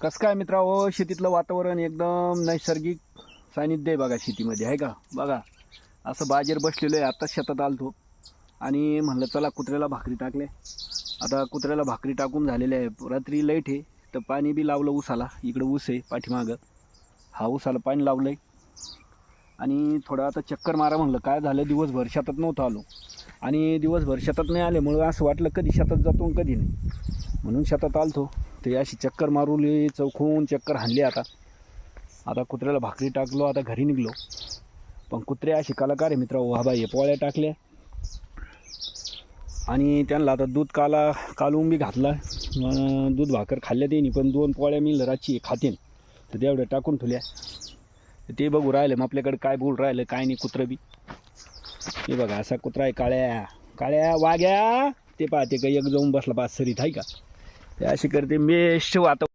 कसं काय मित्रांनो, शेतीतलं वातावरण एकदम नैसर्गिक सानिध्य आहे बघा शेतीमध्ये, आहे का? बघा असं बाजेर बसलेलो आहे. आत्ताच शेतात आलतो आणि म्हणलं चला कुत्र्याला भाकरी टाकले. आता कुत्र्याला भाकरी टाकून झालेले आहे. रात्री लाईट आहे तर पाणी बी लावलं ऊसाला. इकडं ऊस आहे पाठीमागं, हा ऊसाला पाणी लावलं आहे. आणि थोडं आता चक्कर मारा म्हणलं. काय झालं, दिवसभर शेतात नव्हतं आलो आणि दिवसभर शेतात नाही आल्यामुळं असं वाटलं कधी शेतात जातो आणि कधी नाही, म्हणून शेतात आलतो. ते अशी चक्कर मारवली, चौकून चक्कर हाणली. आता कुत्र्याला भाकरी टाकलो, आता घरी निघलो. पण कुत्रे असे कलाकार आहे मित्र. वा बाई, पोळ्या टाकल्या आणि त्यांना आता दूध कालवून बी घातला. दूध भाकर खाल्ल्या त्यांनी, पण 2 पोळ्या मी रातची खातेन तर तेवढ्या टाकून ठेवल्या. ते बघू राहिले मग आपल्याकडे काय बोल राहिलं काय नाही. कुत्रं बी हे बघा, असा कुत्रा आहे. काळ्या वाघ्या ते पाहते का एक जाऊन बसला 5 सरीत, आहे का? ते अशी करते मेष वातावरण.